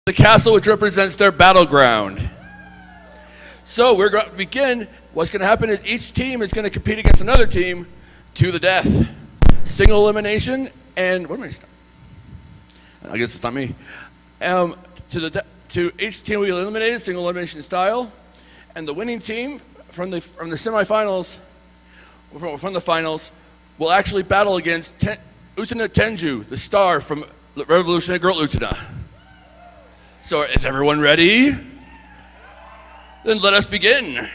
the castle which represents their battleground. So we're going to begin. What's going to happen is each team is going to compete against another team to the death. Single elimination, and what am I guess it's not me. To each team will be eliminated, single elimination style, and the winning team from the semifinals, from the finals, will actually battle against Utena Tenju, the star from Revolutionary Girl Utena. So is everyone ready? Then let us begin.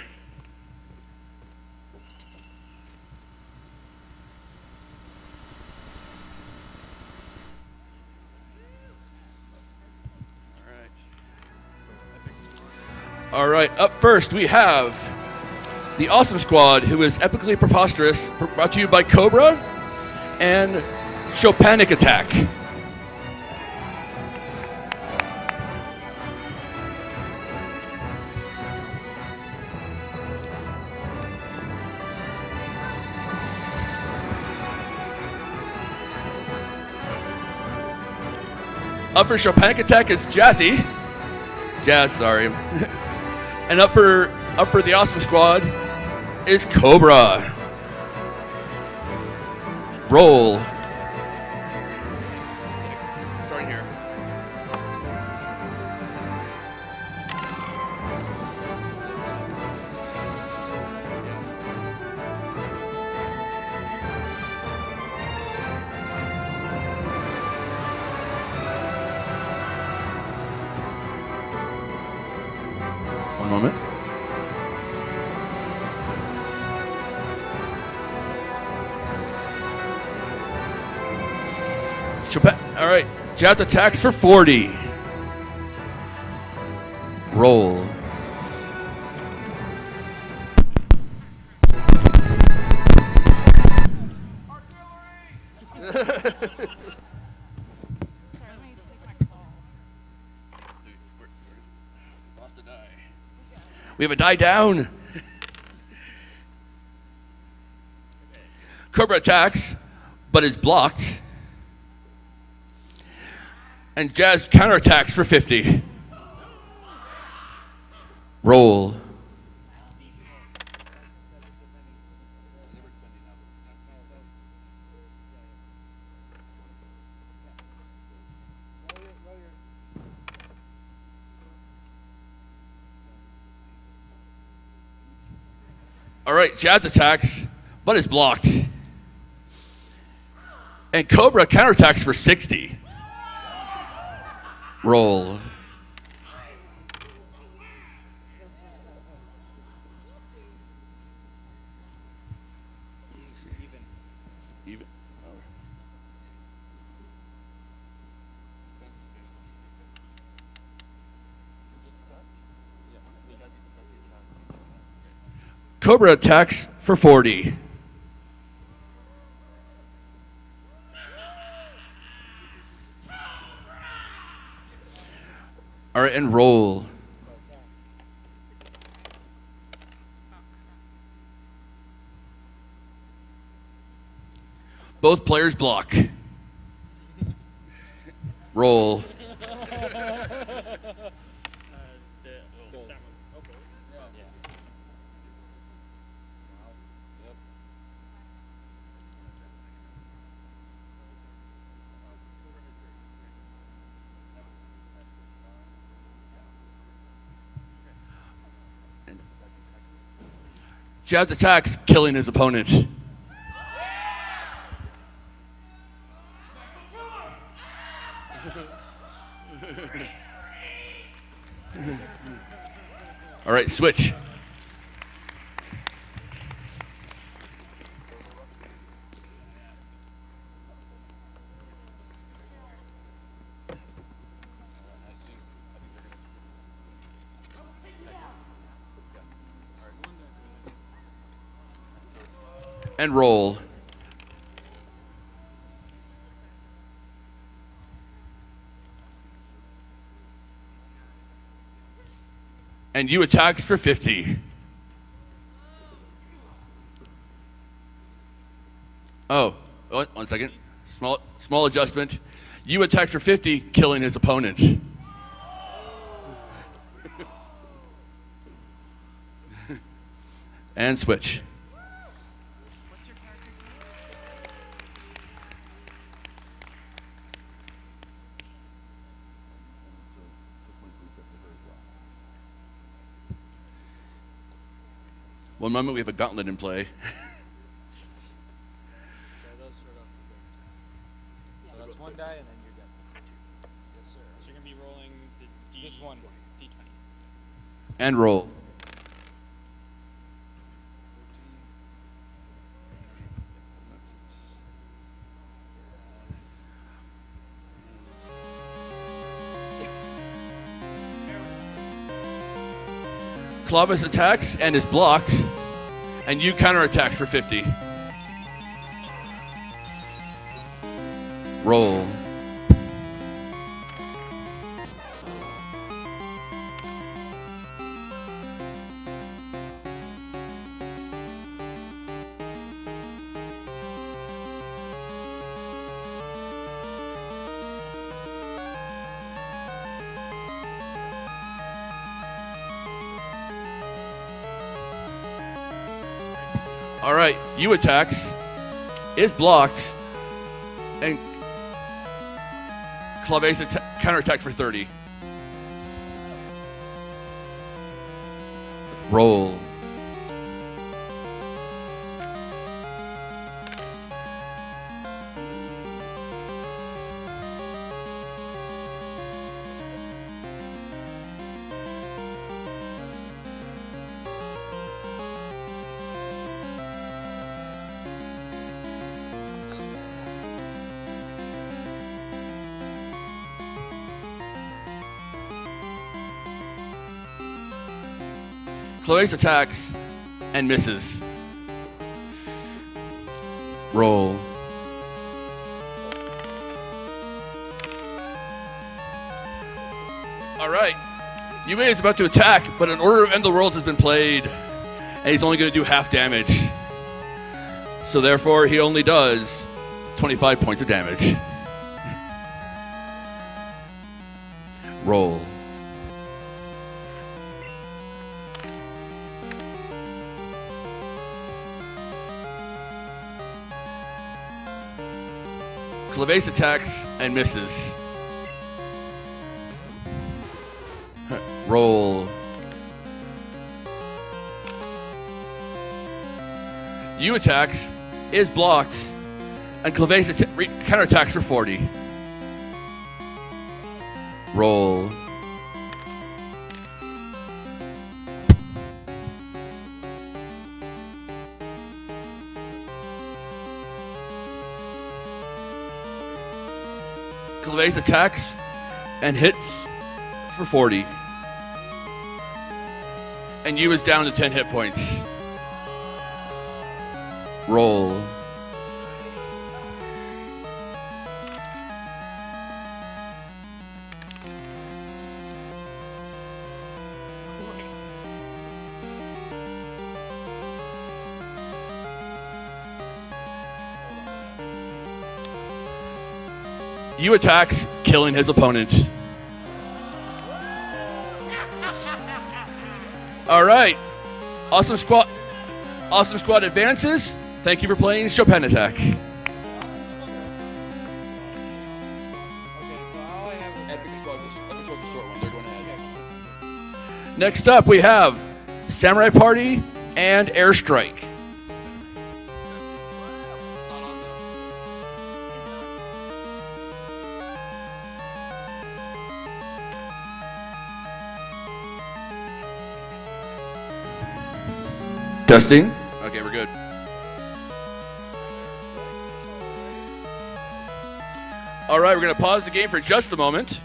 All right, up first we have the Awesome Squad, who is epically preposterous, brought to you by Cobra and Chopinic Attack. Up for Chopinic Attack is Jazzy. Jazz, sorry. And up for the Awesome Squad is Cobra. Roll. Starting here. One moment. All right, Jazz attacks for 40. Roll. We have a die down. Cobra attacks, but is blocked. And Jazz counterattacks for 50. Roll. All right, Jazz attacks, but is blocked. And Cobra counterattacks for 60. Roll. Even. Cobra attacks for 40. All right, and roll. Both players block. Roll. Jazz attacks, killing his opponent. All right, switch. And roll. And you attacks for 50. Oh, one second. Small adjustment. You attacked for 50, killing his opponent. And switch. One moment, we have a gauntlet in play. So that's one die, and then you're done. Yes, sir. So you're going to be rolling the D. Just one. D20. And roll. Clovis attacks and is blocked, and you counterattacks for 50. Roll. All right, you attacks, is blocked, and Claves counterattack for 30. Roll. Claves attacks and misses. Roll. All right. Yue is about to attack, but an Order of End the Worlds has been played, and he's only going to do half damage. So therefore, he only does 25 points of damage. Roll. Claves attacks and misses. Roll. You attacks, is blocked, and Claves counterattacks for 40. Roll. Claves attacks and hits for 40. And you is down to 10 hit points. Roll. You attacks, killing his opponent. All right. Awesome Squad advances. Thank you for playing Chopin Attack. Okay, so all I have is Epic Squad, the short one. They're going ahead. Next up, we have Samurai Party and Airstrike. Testing. Okay, we're good. All right, we're going to pause the game for just a moment.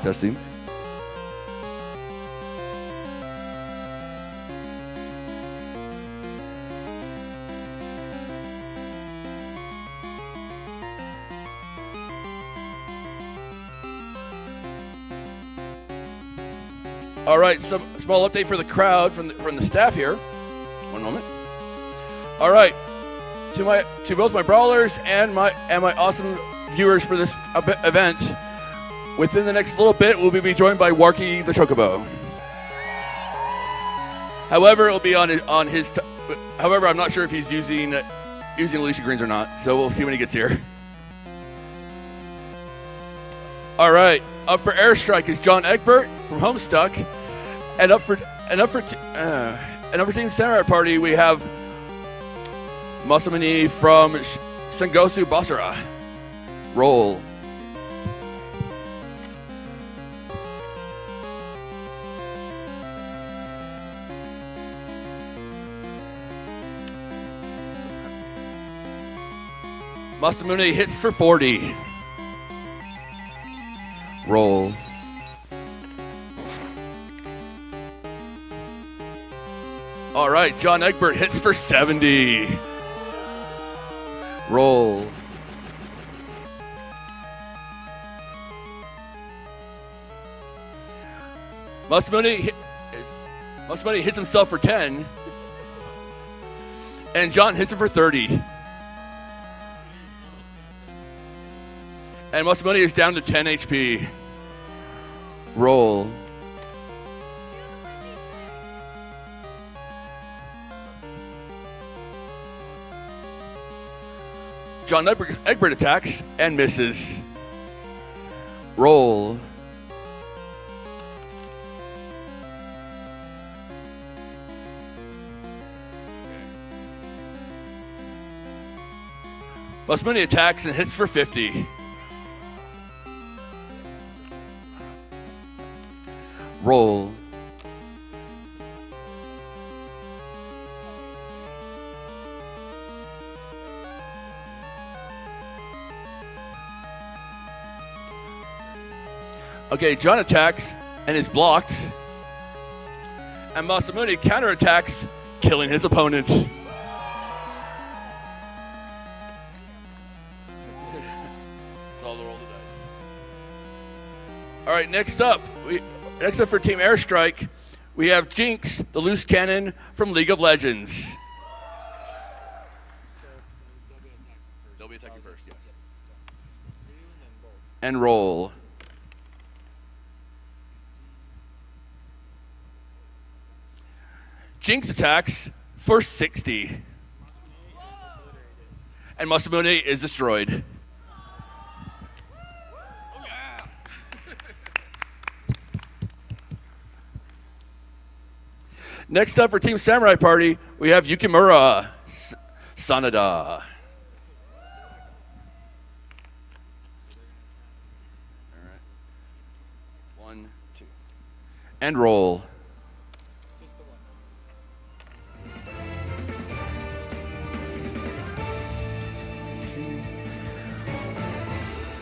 Testing. All right, some small update for the crowd from the staff here. One moment. All right, to both my brawlers and my awesome viewers for this event. Within the next little bit, we'll be joined by Warky the Chocobo. However, it'll be on his. However, I'm not sure if he's using Alicia Greens or not, so we'll see when he gets here. All right, up for Airstrike is John Egbert from Homestuck, and up for Team Samurai Party we have Masamune from Sengosu Basara. Roll. Masamune hits for 40. Roll. All right, John Egbert hits for 70. Roll. Masamune hits himself for 10. And John hits him for 30. And Masamune is down to 10 HP. Roll. John Egbert attacks and misses. Roll. Masamune attacks and hits for 50. Roll. Okay, John attacks and is blocked. And Masamune counterattacks, killing his opponent. That's all the roll the dice. All right, next up for Team Airstrike, we have Jinx, the loose cannon from League of Legends. They'll be attacking first, yes. And roll. Jinx attacks for 60. And Masamune is destroyed. Next up for Team Samurai Party, we have Yukimura Sanada. All right. 1, 2. And roll.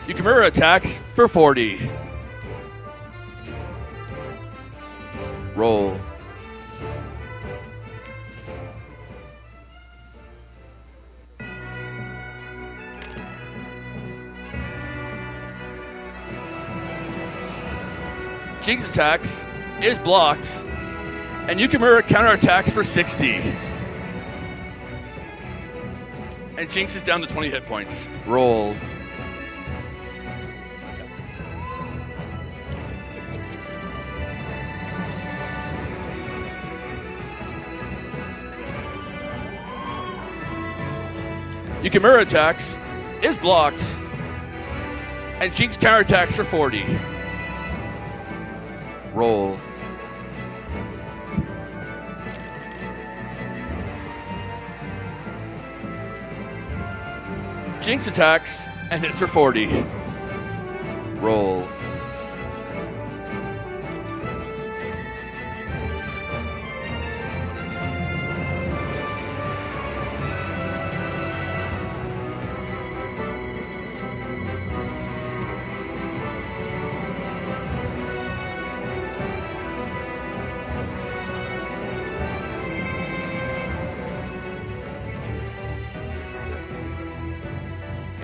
Yukimura attacks for 40. Roll. Jinx attacks is blocked, and Yukimura counterattacks for 60. And Jinx is down to 20 hit points. Roll. Yukimura attacks is blocked, and Jinx counterattacks for 40. Roll. Jinx attacks and hits for 40. Roll.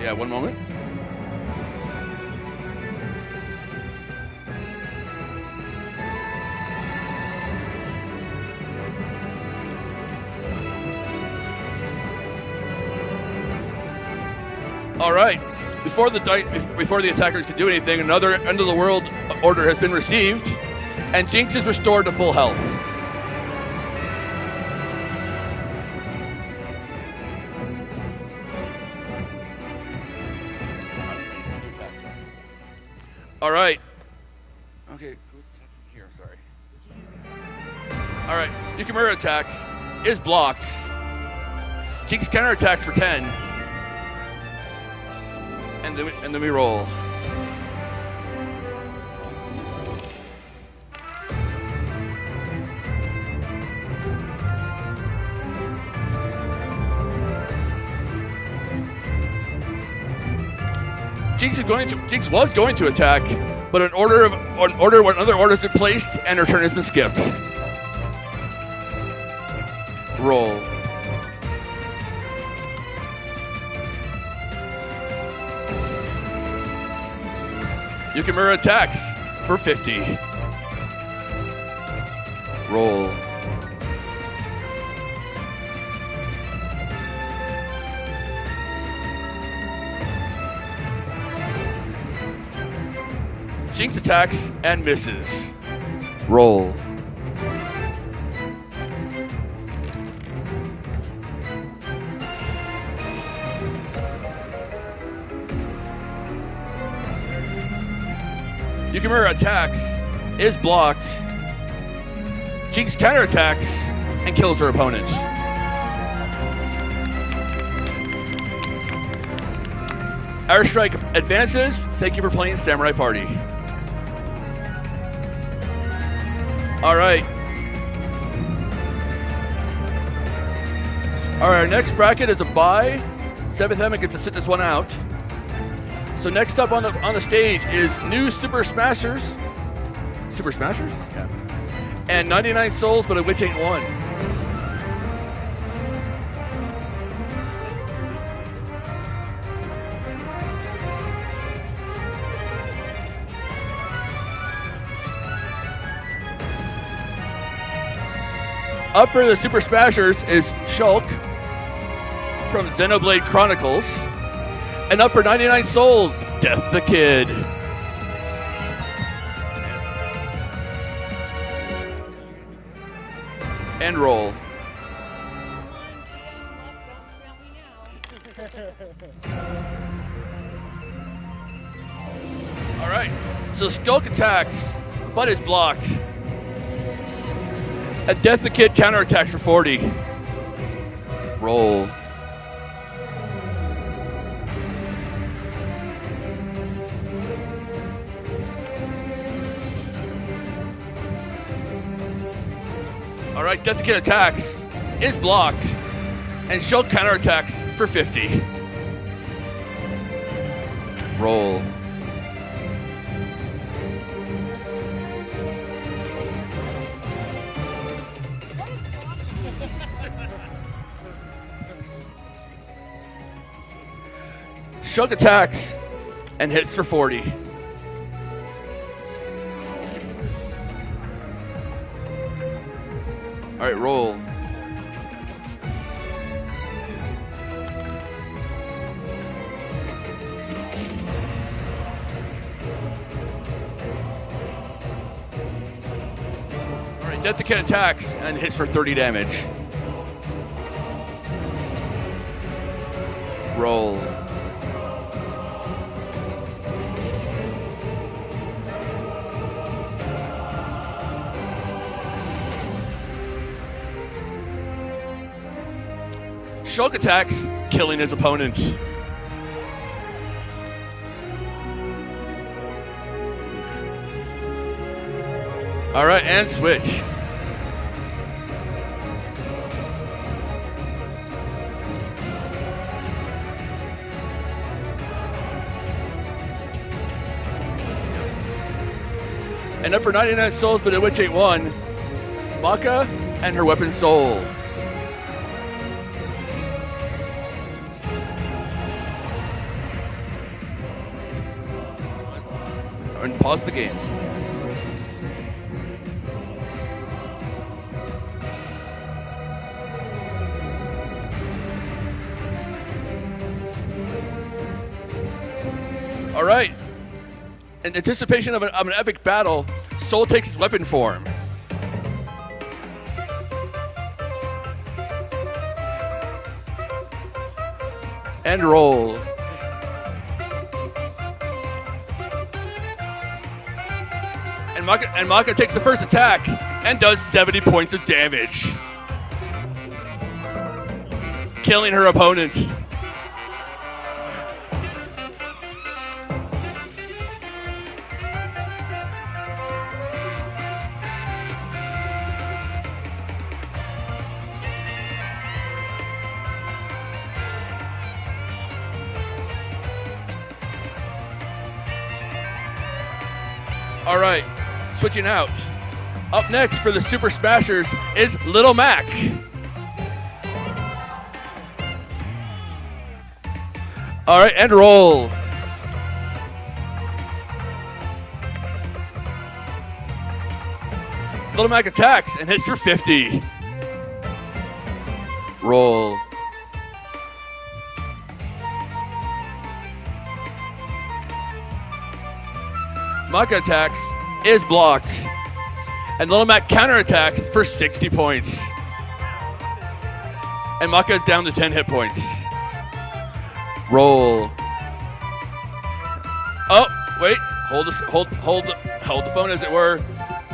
Yeah, one moment. All right. Before the attackers can do anything, another end of the world order has been received, and Jinx is restored to full health. All right. Okay. Who's attacking here? Sorry. All right. Yukimura attacks is blocked. Jinx counterattacks for 10. And then we roll. Jinx was going to attack, but another order has been placed and her turn has been skipped. Roll. Yukimura attacks for 50. Roll. Jinx attacks and misses. Roll. Yukimura attacks, is blocked. Jinx counterattacks and kills her opponent. Airstrike advances. Thank you for playing Samurai Party. All right. All right, our next bracket is a bye. 7th Element gets to sit this one out. So next up on the stage is new Super Smashers. Super Smashers? Yeah. And 99 Souls, but a Witch Ain't One. Up for the Super Smashers is Shulk from Xenoblade Chronicles. And up for 99 Souls, Death the Kid. And roll. All right, so Skulk attacks, but is blocked. A Death the Kid counterattacks for 40. Roll. All right, Death the Kid attacks, is blocked, and Shulk counterattacks for 50. Roll. Shulk attacks and hits for 40. All right, roll. All right, Death the Kid attacks and hits for 30 damage. Roll. Shulk attacks, killing his opponent. All right, and switch. And up for 99 Souls, but a Witch Ain't One, Maka and her weapon Soul. And pause the game. All right. In anticipation of an epic battle, Soul takes his weapon form. And roll. And Maka takes the first attack and does 70 points of damage, killing her opponent. All right, switching out. Up next for the Super Smashers is Little Mac. All right, and roll. Little Mac attacks and hits for 50. Roll. Maka attacks, is blocked. And Little Mac counterattacks for 60 points. And Maka is down to 10 hit points. Roll. Oh, wait. Hold the phone, as it were.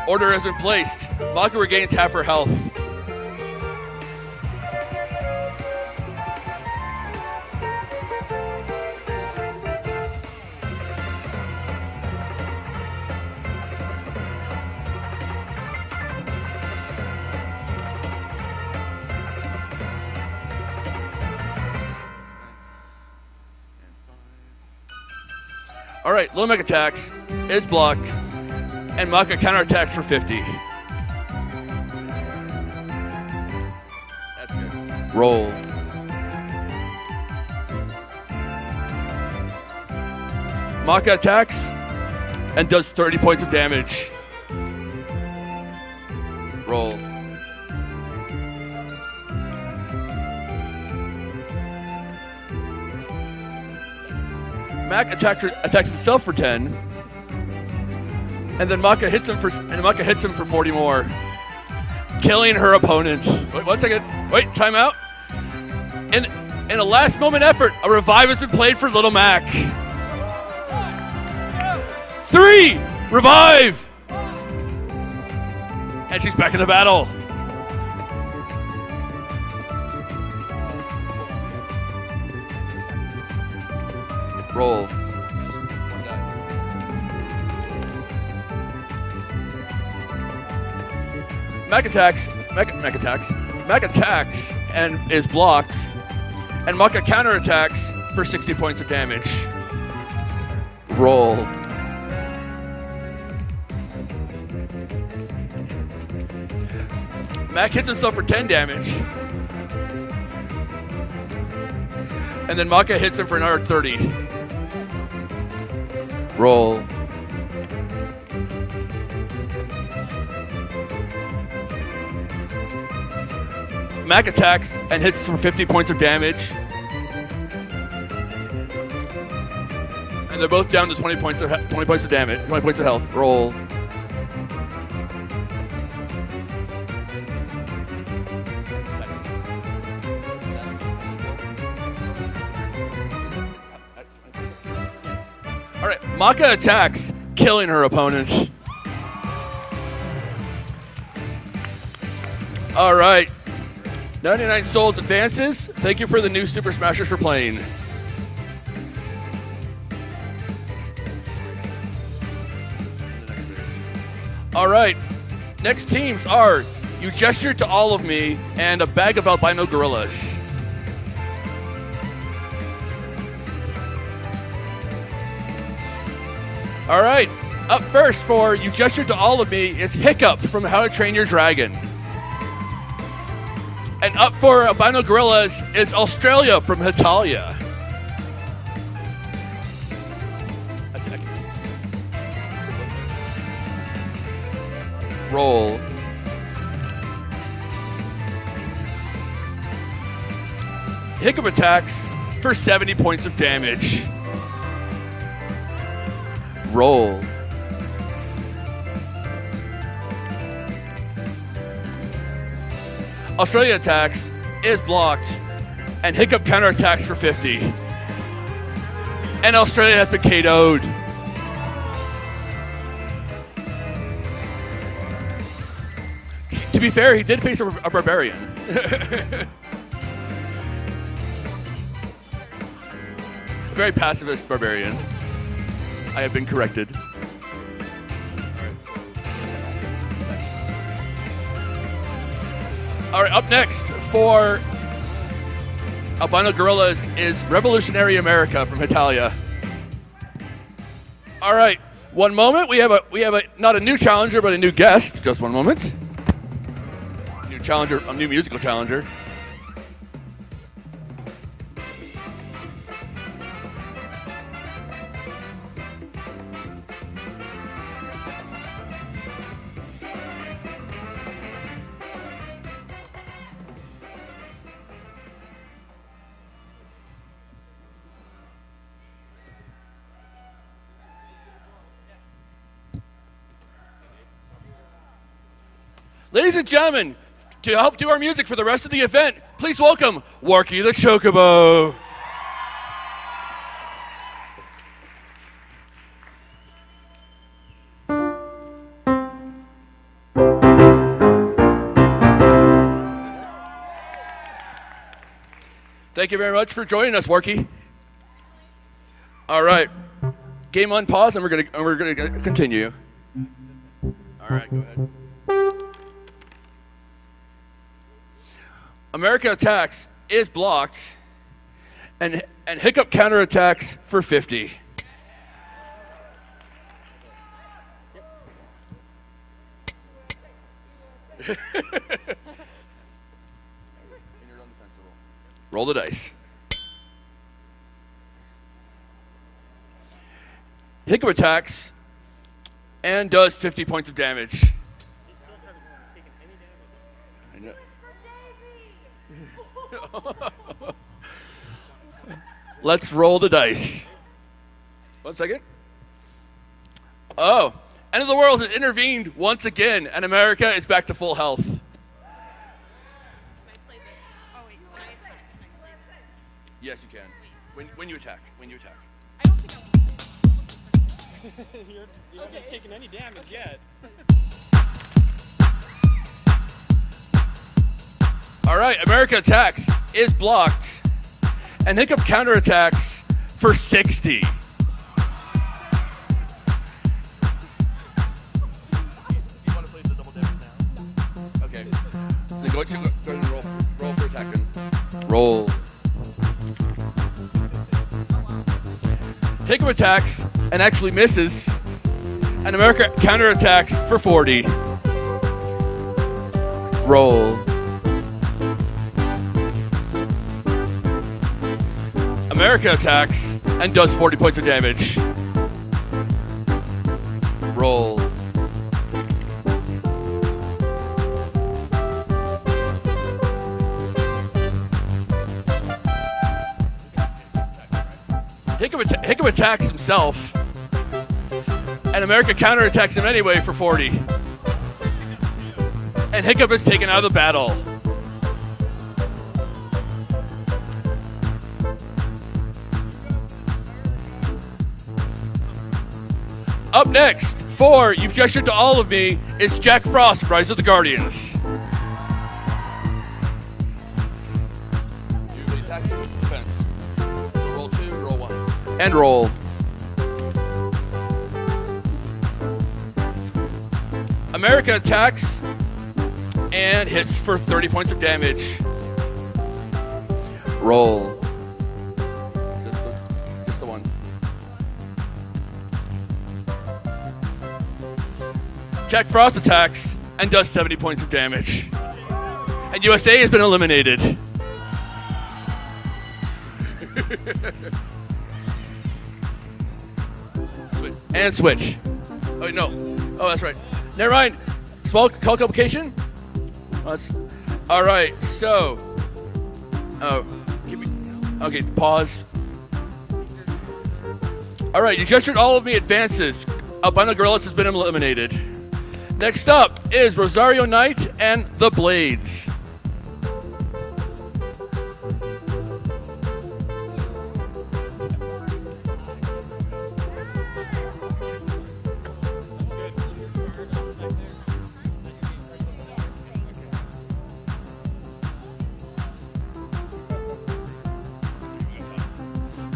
Order has been placed. Maka regains half her health. All right, Little Mac attacks, is blocked, and Maka counterattacks for 50. That's good. Roll. Maka attacks and does 30 points of damage. Roll. Mac attacks himself for 10, and then Maka hits him for 40 more, killing her opponent. Wait 1 second. Wait, timeout. In a last moment effort, a revive has been played for Little Mac. 3, revive, and she's back in the battle. Roll. Mac attacks and is blocked, and Maka counterattacks for 60 points of damage. Roll. Mac hits himself for 10 damage, and then Maka hits him for another 30. Roll. Mac attacks and hits for 50 points of damage. And they're both down to 20 points of damage, 20 points of health. Roll. All right, Maka attacks, killing her opponent. All right, 99 Souls advances. Thank you for the new Super Smashers for playing. All right, next teams are You Gestured to All of Me and a bag of albino gorillas. All right, up first for You Gestured to All of Me is Hiccup from How to Train Your Dragon. And up for albino gorillas is Australia from Hitalia. Roll. Hiccup attacks for 70 points of damage. Roll. Australia attacks, is blocked, and Hiccup counterattacks for 50. And Australia has been KO'd. To be fair, he did face a barbarian. Very pacifist barbarian. I have been corrected. All right, up next for Albino Gorillas is Revolutionary America from Italia. All right, one moment. We have a not a new challenger, but a new guest. Just one moment. New challenger, a new musical challenger. Ladies and gentlemen, to help do our music for the rest of the event, please welcome Warky the Chocobo. Thank you very much for joining us, Warky. All right, game on pause, and we're gonna continue. All right, go ahead. America attacks, is blocked, and Hiccup counterattacks for 50. Roll the dice. Hiccup attacks and does 50 points of damage. Let's roll the dice. 1 second. Oh, End of the World has intervened once again, and America is back to full health. Can I play this? Oh wait, can I play this? Yes, you can. When you attack. I don't think I want to. You haven't taken any damage yet. All right, America attacks, is blocked, and Hiccup counterattacks for 60. You want to play the double damage now? Okay. Then go ahead and roll for attacking. Roll. Hiccup attacks and actually misses, and America counterattacks for 40. Roll. America attacks and does 40 points of damage. Roll. Hiccup attacks himself, and America counterattacks him anyway for 40. And Hiccup is taken out of the battle. Up next, for You've Gestured to All of Me, is Jack Frost, Rise of the Guardians. You attack your defense. So roll 2, roll 1. And roll. America attacks and hits for 30 points of damage. Roll. Just the one. Jack Frost attacks and does 70 points of damage. And USA has been eliminated. Switch. Oh, no. Oh, that's right. Never mind. Small call complication? All right, so. Oh, okay, pause. All right, you gestured all of me advances. Albino Gorillas has been eliminated. Next up is Rosario Knight and the Blades.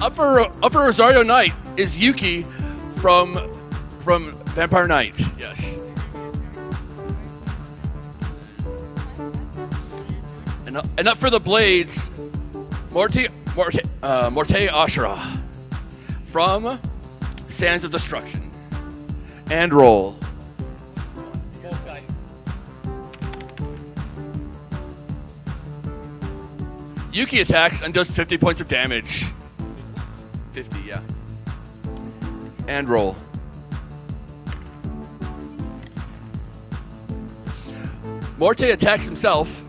Up for Rosario Knight is Yuki from Vampire Knight. Yes. And up for the Blades, Morte Ashura from Sands of Destruction. And roll. Yuki attacks and does 50 points of damage. 50, yeah. And roll. Morte attacks himself.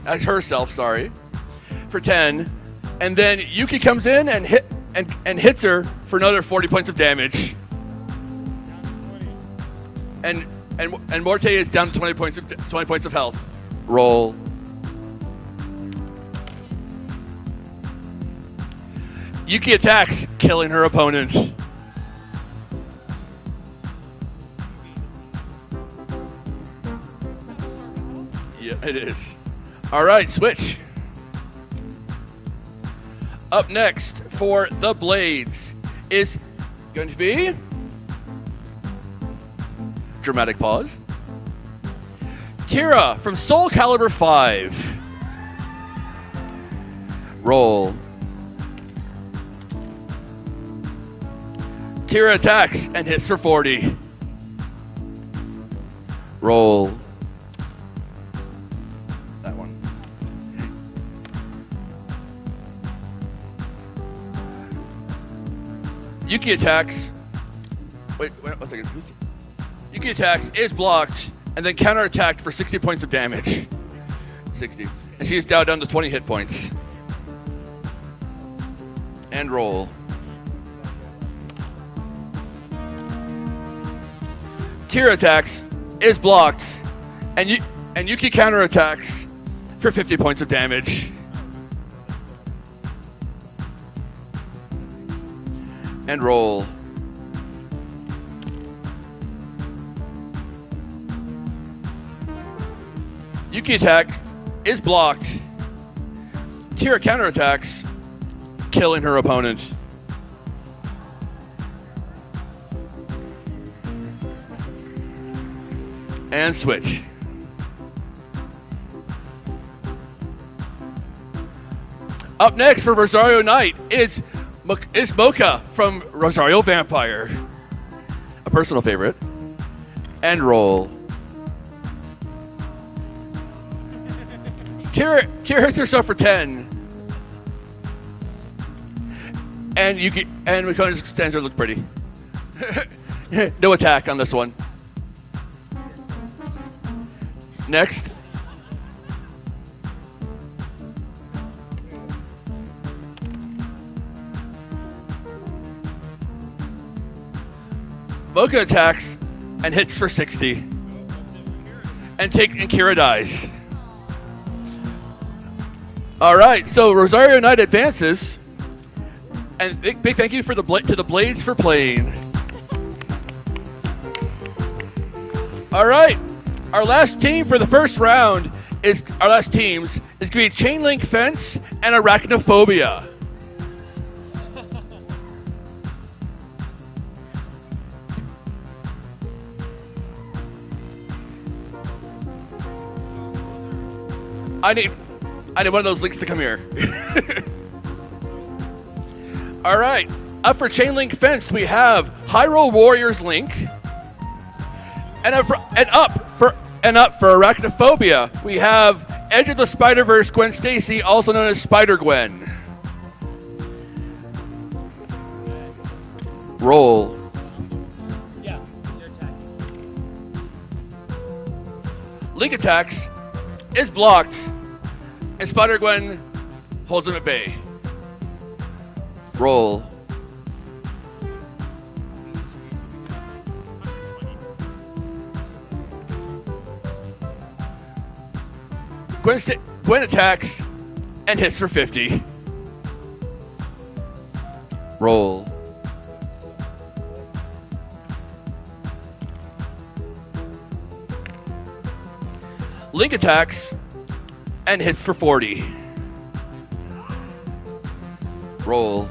Herself, sorry. For 10. And then Yuki comes in and hits her for another 40 points of damage. And Morte is down to 20 points of health. Roll. Yuki attacks, killing her opponent. Yeah, it is. All right, switch. Up next for the Blades is going to be dramatic pause. Kira from Soul Calibur 5. Roll. Kira attacks and hits for 40. Roll. That one. Yuki attacks. Wait, 1 second. Yuki attacks, is blocked, and then counterattacked for 60 points of damage. 60. And she is down to 20 hit points. And roll. Kira attacks, is blocked, and Yuki counterattacks for 50 points of damage. And roll. Yuki attacks, is blocked. Kira counterattacks, killing her opponent. And switch. Up next for Rosario Knight is Mocha from Rosario Vampire. A personal favorite. And roll. Kira hits herself for 10. And Makona's stanza look pretty. No attack on this one. Next. Mocha attacks and hits for 60. And Kira dies. All right, so Rosario Knight advances. And big thank you to the Blades for playing. All right. Our last team for the first round is going to be Chain Link Fence and Arachnophobia. I need one of those links to come here. All right. Up for Chain Link Fence, we have Hyrule Warriors Link. And up for Arachnophobia, we have Edge of the Spider-Verse Gwen Stacy, also known as Spider-Gwen. Roll. Yeah, you're attacking. Link attacks, is blocked, and Spider-Gwen holds him at bay. Roll. Gwen attacks and hits for 50. Roll. Link attacks and hits for 40. Roll.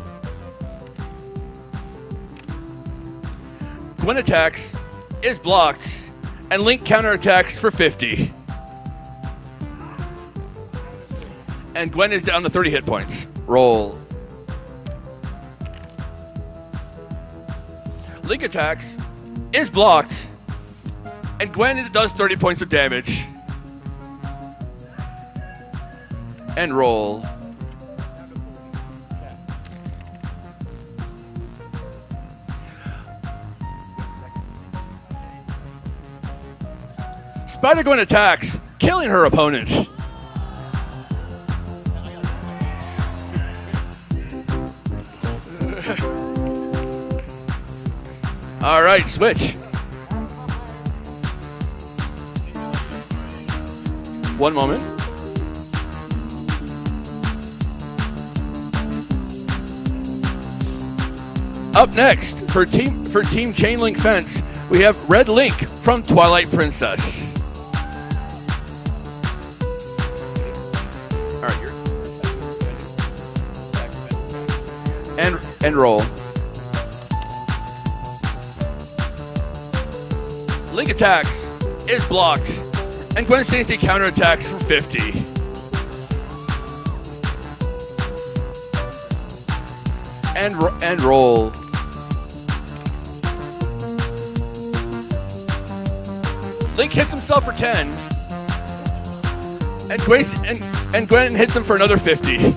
Gwen attacks, is blocked, and Link counterattacks for 50. And Gwen is down to 30 hit points. Roll. Link attacks, is blocked, and Gwen does 30 points of damage. And roll. Spider-Gwen attacks, killing her opponent. All right, switch. One moment. Up next, for Team Chain Link Fence, we have Red Link from Twilight Princess. All right, and roll. Link attacks, is blocked, and Gwen Stacy counterattacks for 50. And roll. Link hits himself for 10, and Gwen hits him for another 50.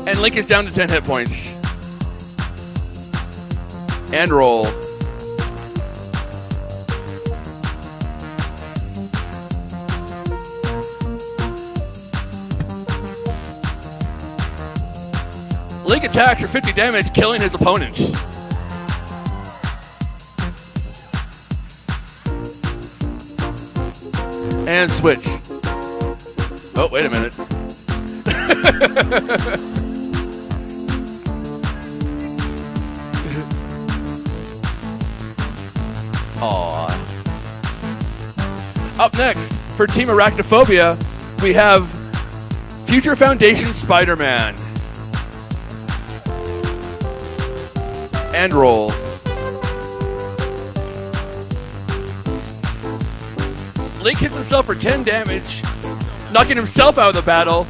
And Link is down to 10 hit points. And roll. Link attacks for 50 damage, killing his opponent. And switch. Oh, wait a minute. Aww. Up next, for Team Arachnophobia, we have Future Foundation Spider-Man. And roll. Link hits himself for 10 damage, knocking himself out of the battle.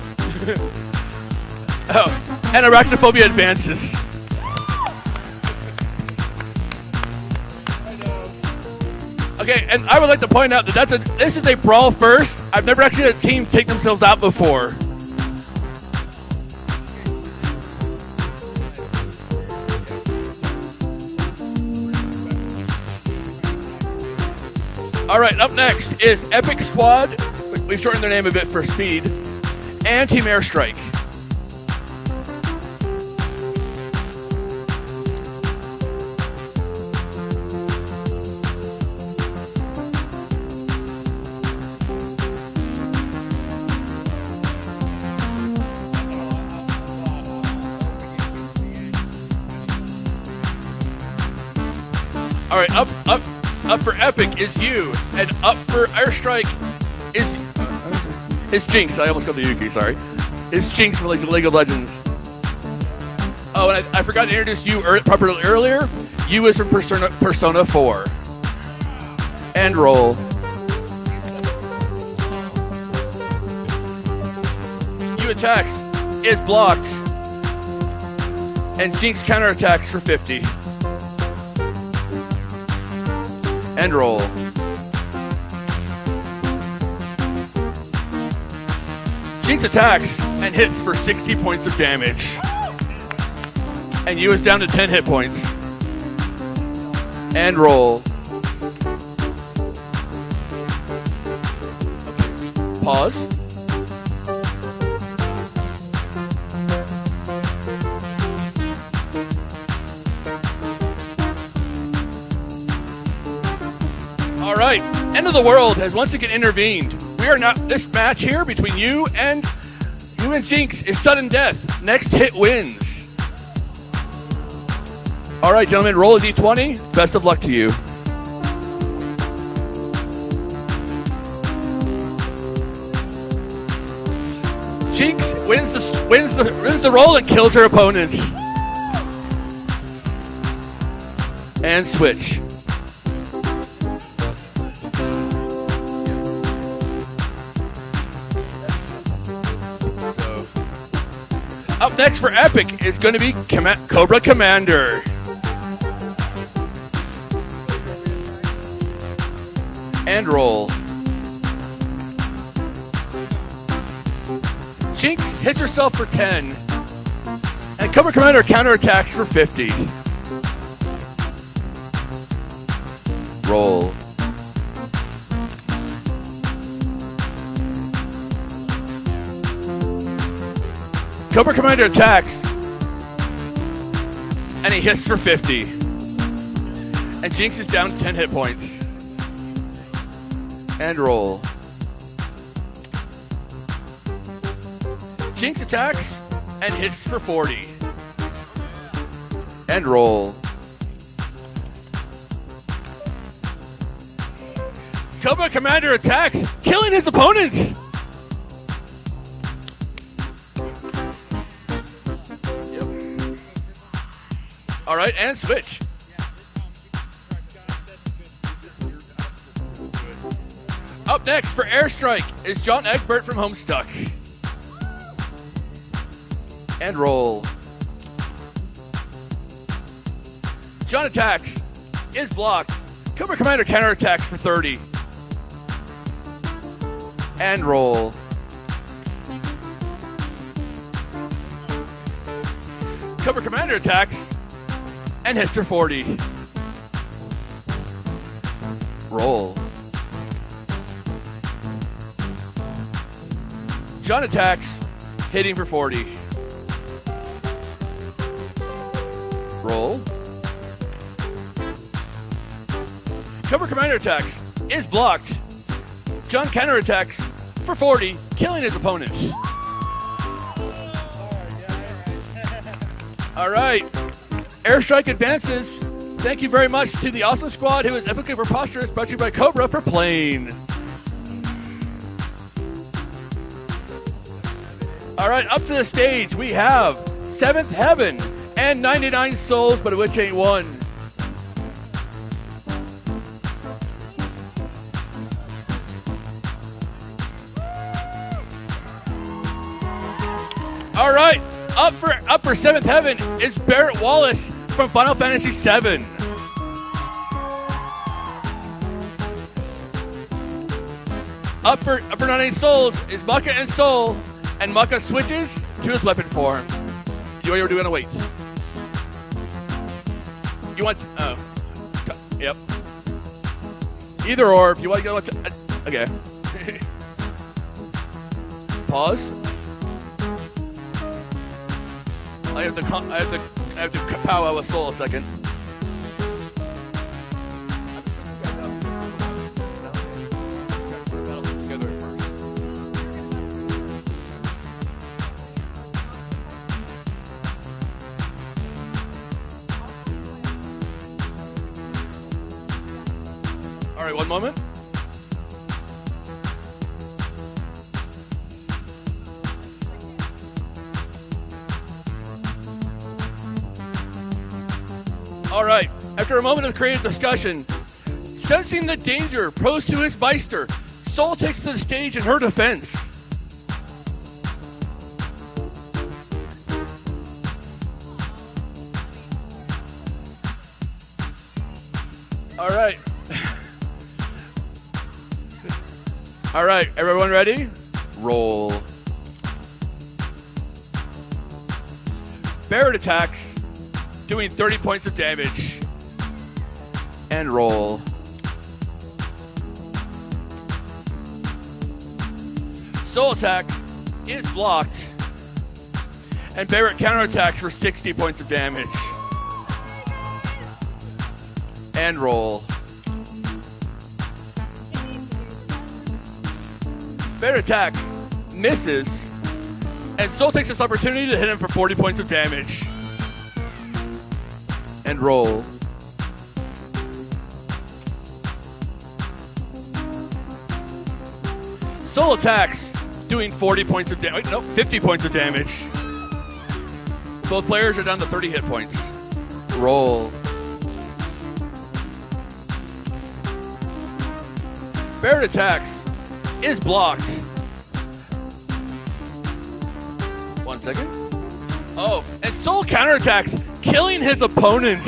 Oh, and Arachnophobia advances. Okay, and I would like to point out that this is a brawl first. I've never actually had a team take themselves out before. All right, up next is Epic Squad. We've shortened their name a bit for speed. And Team Airstrike. All right, up for Epic is you, and up for Airstrike is Jinx. I almost got the Yuki, sorry. It's Jinx from League of Legends. Oh, and I forgot to introduce you properly earlier. You is from Persona 4. And roll. You attacks, is blocked, and Jinx counterattacks for 50. And roll. Jinx attacks and hits for 60 points of damage. And you is down to 10 hit points. And roll. Okay. Pause. right, End of the World has once again intervened. We are not, this match here between you and Jinx is sudden death. Next hit wins. All right, gentlemen, roll a d20. Best of luck to you. Jinx wins the roll and kills her opponents. And switch. So, up next for Epic is going to be Cobra Commander. And roll. Jinx hits herself for 10. And Cobra Commander counterattacks for 50. Roll. Cobra Commander attacks. And he hits for 50. And Jinx is down 10 hit points. And roll. Jinx attacks and hits for 40. And roll. Cobra Commander attacks, killing his opponents. Yep. All right, and switch. Up next for Airstrike is John Egbert from Homestuck. And roll. John attacks, is blocked. Cobra Commander counterattacks for 30. And roll. Cobra Commander attacks and hits for 40. Roll. John attacks, hitting for 40. Roll. Cobra Commander attacks, is blocked. John counterattacks for 40, killing his opponents. All right, Airstrike advances. Thank you very much to the awesome squad who is epically preposterous, brought to you by Cobra for playing. All right, up to the stage we have 7th Heaven and 99 Souls, but a witch ain't one. All right, up for 7th Heaven is Barrett Wallace from Final Fantasy VII. Up for 99 Souls is Maka and Soul, and Maka switches to his weapon form. You are doing a wait. You want? Yep. Either or, if you want to go. Okay. Pause. I have to powwow with Soul a second. All right, one moment. All right, after a moment of creative discussion, sensing the danger posed to his Meister, Soul takes to the stage in her defense. All right. All right, everyone ready? Roll. Barrett attacks, doing 30 points of damage. And roll. Soul attack is blocked. And Barrett counterattacks for 60 points of damage. And roll. Bear attacks, misses, and Soul takes this opportunity to hit him for 40 points of damage. And roll. Soul attacks, doing 40 points of damage. No, 50 points of damage. Both players are down to 30 hit points. Roll. Barret attacks, is blocked. 1 second. Oh, and Soul counterattacks, killing his opponent.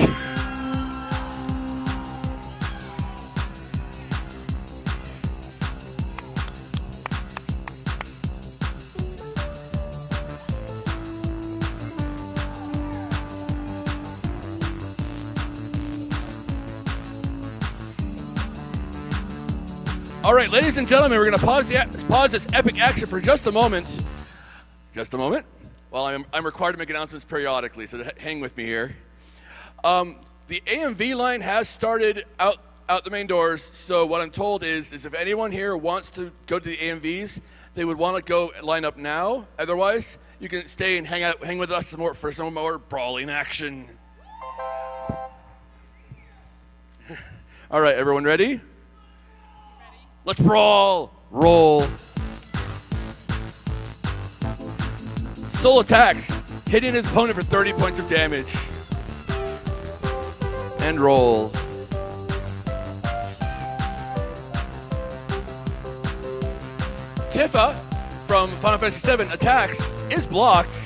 All right, ladies and gentlemen, we're going to pause this epic action for just a moment. Just a moment. Well, I'm required to make announcements periodically, so hang with me here. The AMV line has started out the main doors, so what I'm told is if anyone here wants to go to the AMVs, they would want to go line up now. Otherwise, you can stay and hang with us for some more brawling action. All right, everyone ready? Let's brawl. Roll. Soul attacks, hitting his opponent for 30 points of damage. And roll. Tifa from Final Fantasy VII attacks, is blocked,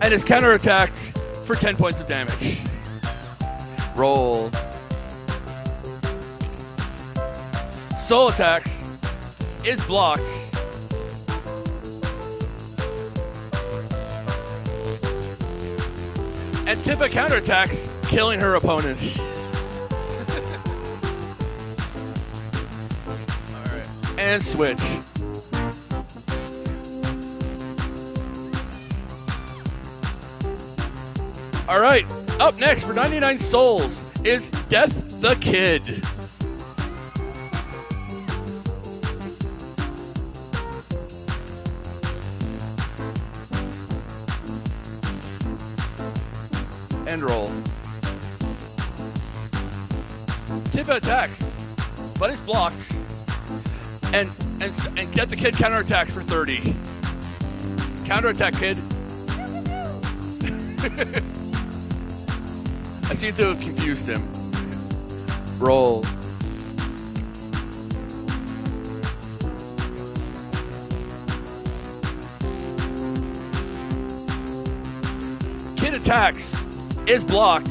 and is counterattacked for 10 points of damage. Roll. Soul attacks, is blocked, and Tifa counterattacks, killing her opponent. Alright, and switch. Alright, up next for 99 souls is Death the Kid. And roll. Tifa attacks, but is blocked. And Get the Kid counterattacks for 30. Counterattack, Kid. I seem to have confused him. Roll. Kid attacks, is blocked,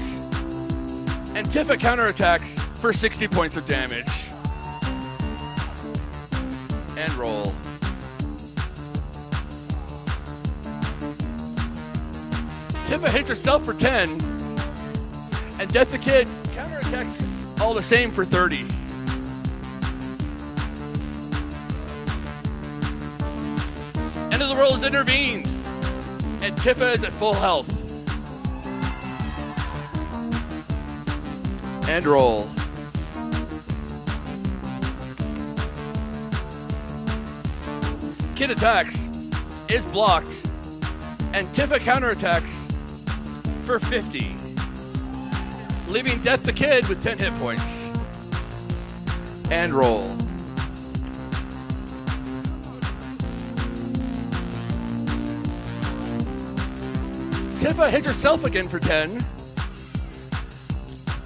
and Tifa counterattacks for 60 points of damage. And roll. Tifa hits herself for 10, and Death the Kid counterattacks all the same for 30. End of the world is intervened, and Tifa is at full health. And roll. Kid attacks, is blocked, and Tifa counterattacks for 50, leaving Death the Kid with 10 hit points. And roll. Tifa hits herself again for 10.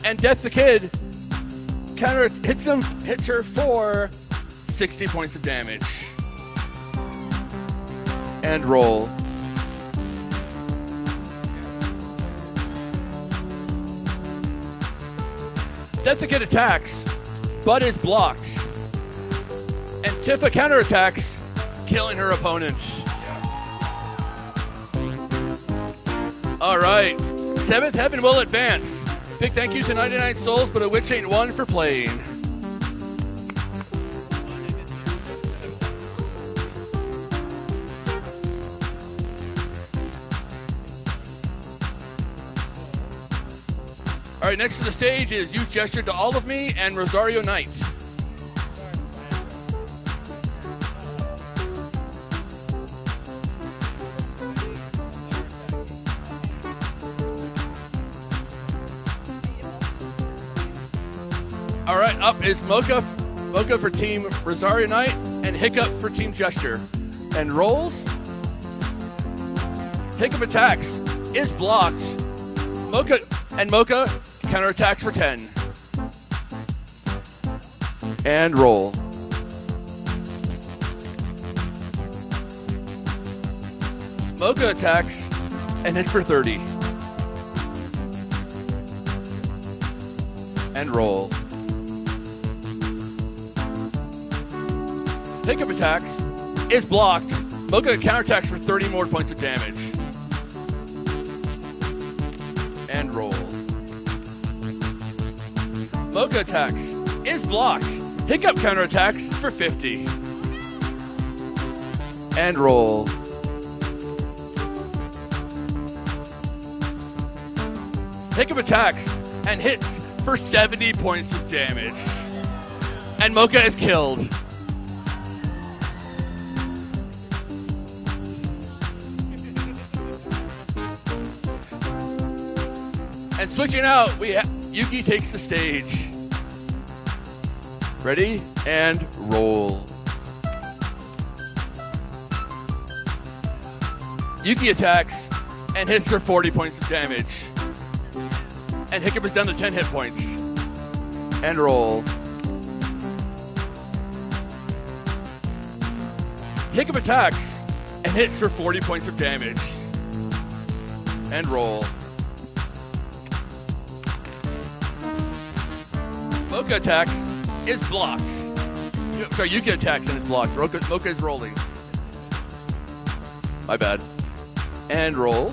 And Death the Kid hits her for 60 points of damage. And roll. Death the Kid attacks, but is blocked. And Tifa counterattacks, killing her opponent. All right, 7th Heaven will advance. Big thank you to 99 Souls, but a witch ain't one for playing. All right, next to the stage is You Gestured to All of Me and Rosario Knights. All right, up is Mocha for Team Rosario Knight and Hiccup for Team Gesture. And rolls. Hiccup attacks, is blocked. Mocha counterattacks for 10. And roll. Mocha attacks and hits for 30. And roll. Hiccup attacks, is blocked. Mocha counterattacks for 30 more points of damage. And roll. Mocha attacks, is blocked. Hiccup counterattacks for 50. And roll. Hiccup attacks and hits for 70 points of damage. And Mocha is killed. And switching out, Yuki takes the stage. Ready? And roll. Yuki attacks and hits for 40 points of damage. And Hiccup is down to 10 hit points. And roll. Hiccup attacks and hits for 40 points of damage. And roll. Mocha attacks, is blocked. Sorry, Yuki attacks and is blocked. Mocha is rolling. My bad. And roll.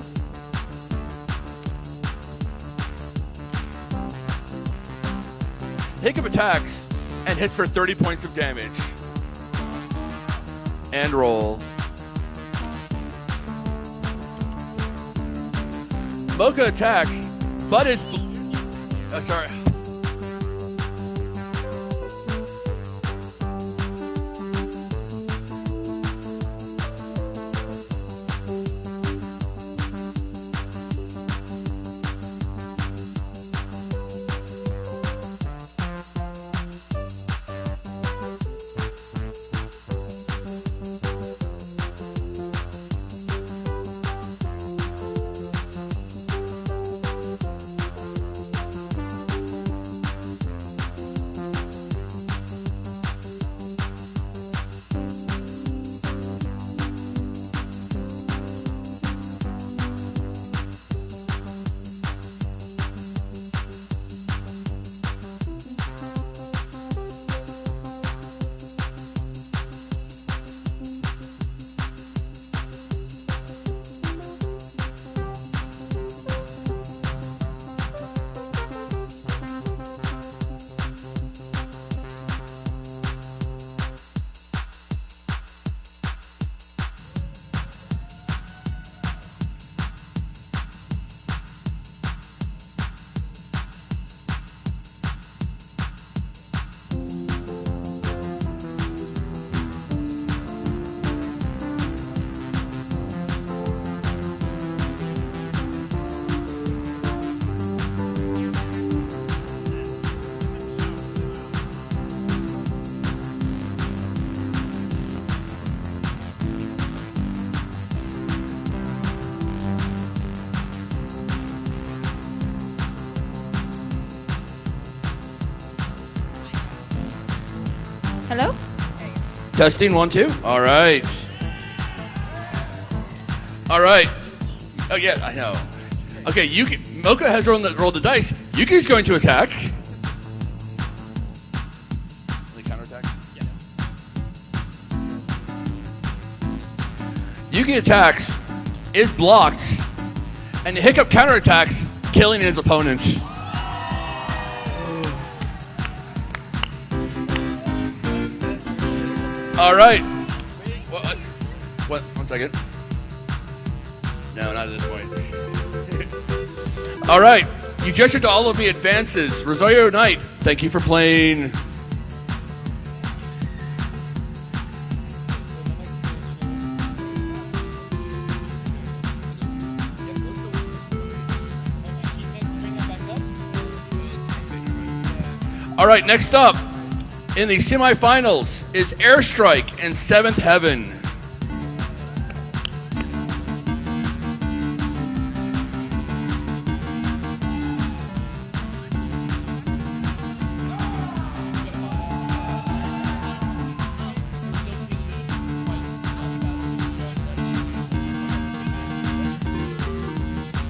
Hiccup attacks and hits for 30 points of damage. And roll. Mocha attacks, but is... sorry. Hello? Testing, 1, 2. All right. All right. Oh, yeah, I know. Okay, Yuki. Mocha has rolled the dice. Yuki's going to attack. Will he counterattack? Yes. Yuki attacks, is blocked, and Hiccup counterattacks, killing his opponent. All right. What? 1 second. No, not at this point. All right. You gestured to all of me advances. Rosario Knight, thank you for playing. All All right, next up in the semifinals is Airstrike and Seventh Heaven.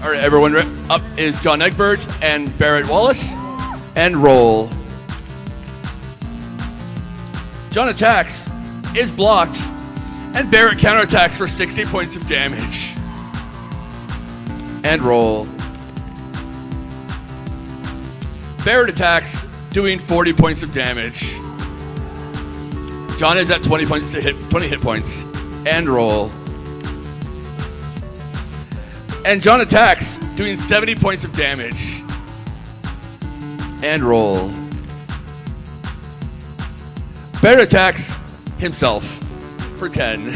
All right, everyone, up is John Egbert and Barrett Wallace, and roll. John attacks, is blocked, and Barrett counterattacks for 60 points of damage. And roll. Barrett attacks, doing 40 points of damage. John is at 20 hit points, and roll. And John attacks, doing 70 points of damage. And roll. Barrett attacks himself for 10.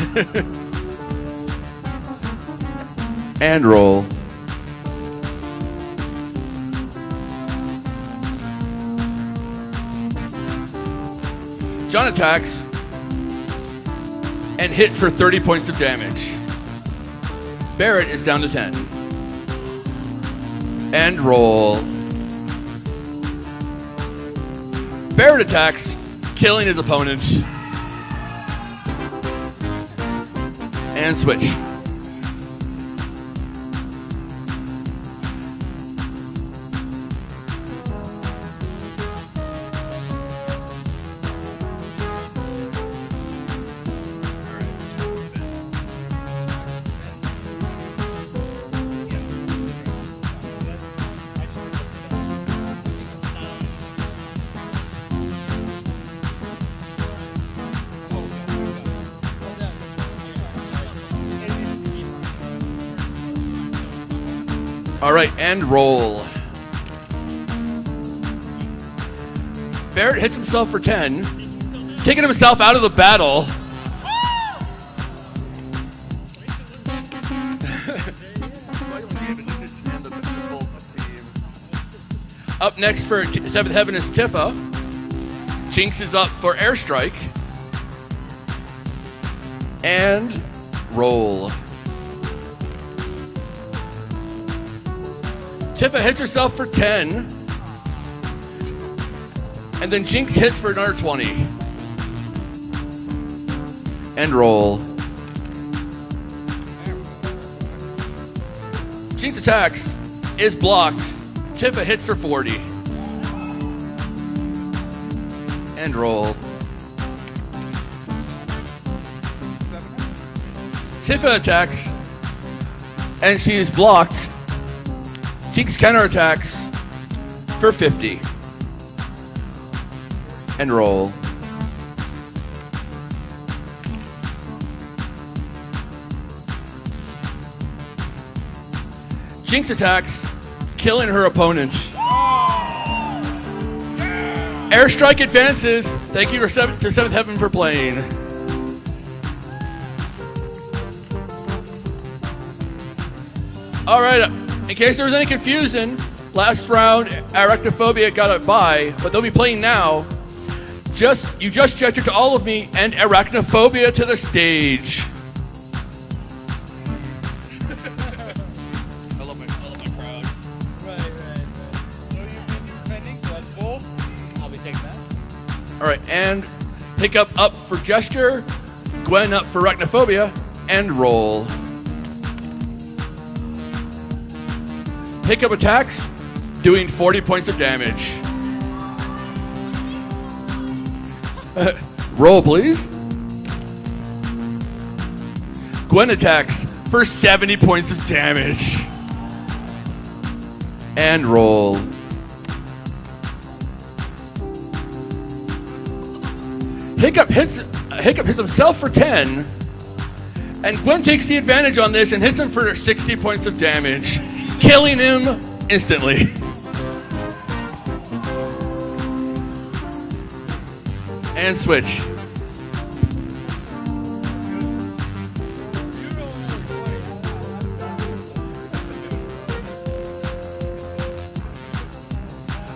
And roll. John attacks and hits for 30 points of damage. Barrett is down to 10. And roll. Barrett attacks, killing his opponent. And switch. All right, and roll. Barrett hits himself for 10, taking himself out of the battle. Up next for Seventh Heaven is Tifa. Jinx is up for Airstrike. And roll. Tifa hits herself for 10. And then Jinx hits for another 20. And roll. Jinx attacks, is blocked. Tifa hits for 40. And roll. Tifa attacks, and she is blocked. Jinx counterattacks for 50. And roll. Jinx attacks, killing her opponent. Airstrike advances. Thank you to Seventh Heaven for playing. All right, in case there was any confusion, last round Arachnophobia got a bye, but they'll be playing now. You just gestured to all of me and Arachnophobia to the stage. I love my crowd. Right. So you're defending, so that's Bull. I'll be taking that. All right, and pick up for gesture, Gwen up for Arachnophobia, and roll. Pick up attacks, doing 40 points of damage. Roll, please. Gwen attacks for 70 points of damage. And roll. Hiccup hits himself for 10. And Gwen takes the advantage on this and hits him for 60 points of damage, killing him instantly. And switch.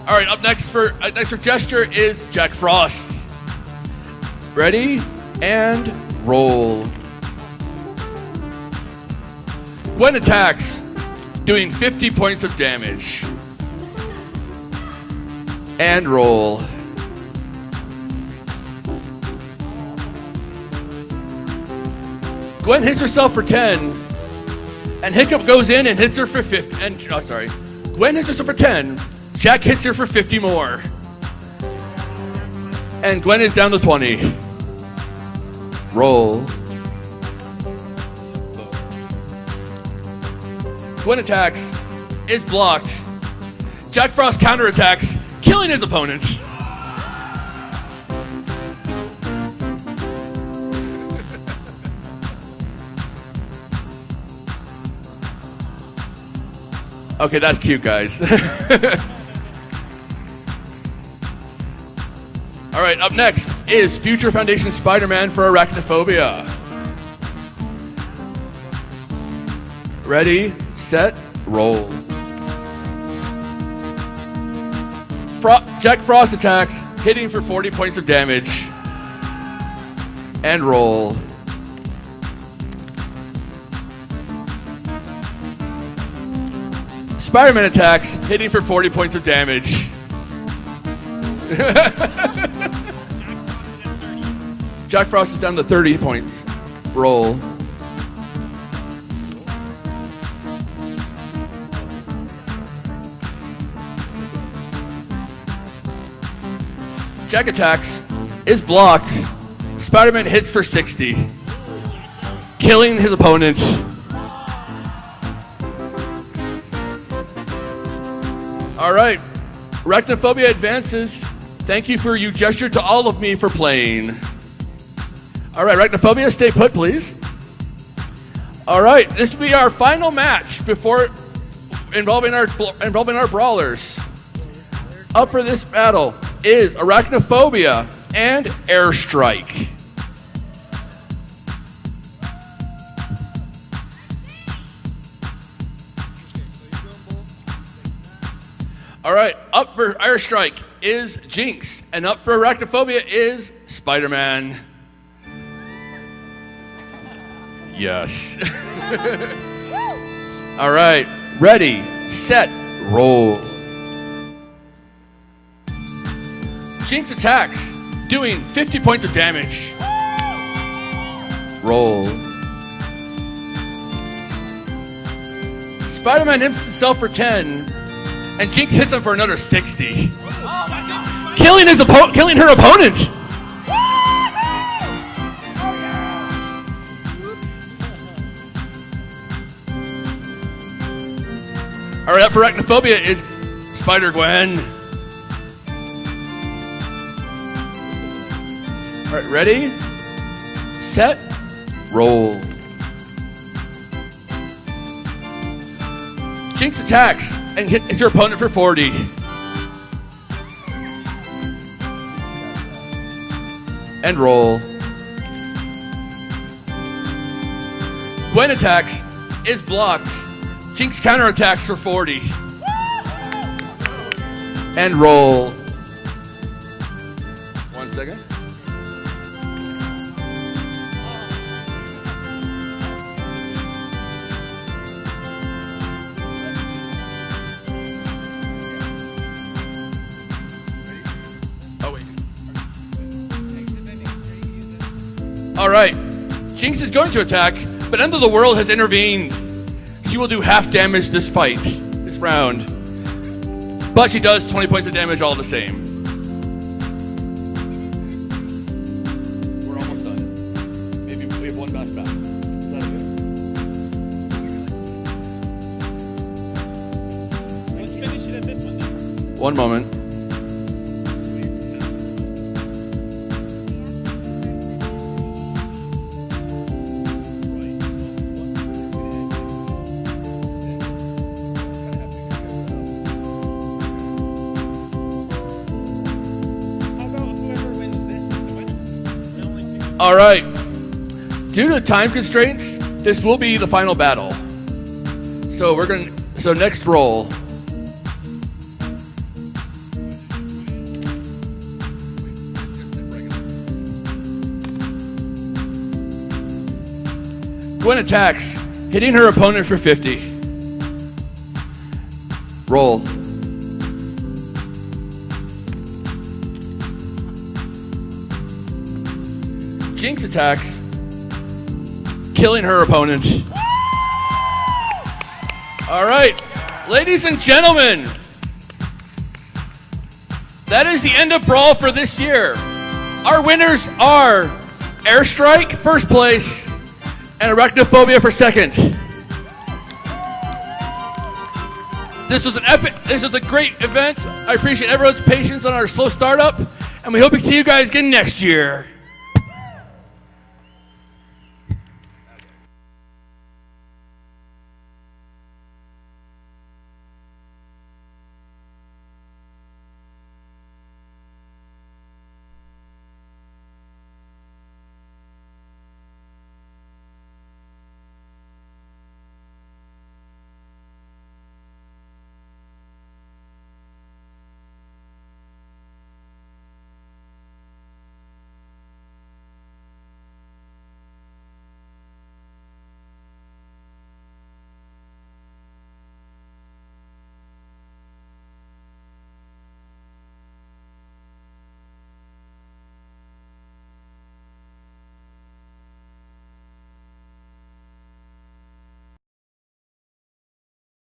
All right, up next for gesture is Jack Frost. Ready and roll. Gwen attacks, doing 50 points of damage. And roll. Gwen hits herself for 10, and Hiccup goes in and hits her for 50. Gwen hits herself for 10. Jack hits her for 50 more. And Gwen is down to 20. Roll. Gwen attacks, is blocked. Jack Frost counterattacks, killing his opponents. Okay, that's cute, guys. All right, up next is Future Foundation Spider-Man for Arachnophobia. Ready, set, roll. Jack Frost attacks, hitting for 40 points of damage. And roll. Spider-Man attacks, hitting for 40 points of damage. Jack Frost is down to 30 points. Roll. Jack attacks, is blocked. Spider-Man hits for 60, killing his opponent. All right, Arachnophobia advances. Thank you for you gestured to all of me for playing. All right, Arachnophobia, stay put, please. All right, this will be our final match before involving our brawlers. Up for this battle is Arachnophobia and Airstrike. All right, up for Airstrike is Jinx, and up for Arachnophobia is Spider-Man. Yes. All right, ready, set, roll. Jinx attacks, doing 50 points of damage. Roll. Spider-Man hits himself for 10, and Jinx hits him for another 60. Killing her opponent. All right, up for Arachnophobia is Spider-Gwen. All right, ready, set, roll. Jinx attacks and hits your opponent for 40. And roll. Gwen attacks, is blocked. Jinx counterattacks for 40. And roll. 1 second. All right, Jinx is going to attack, but End of the World has intervened. She will do half damage this round. But she does 20 points of damage all the same. We're almost done. Maybe we have one last battle. Is that okay? Let's finish it at this one then. One moment. All right, due to time constraints, this will be the final battle. So next roll. Gwen attacks, hitting her opponent for 50. Roll. Jinx attacks, killing her opponent. All right, ladies and gentlemen, that is the end of Brawl for this year. Our winners are Airstrike, first place, and Arachnophobia for second. This was a great event. I appreciate everyone's patience on our slow startup, and we hope to see you guys again next year.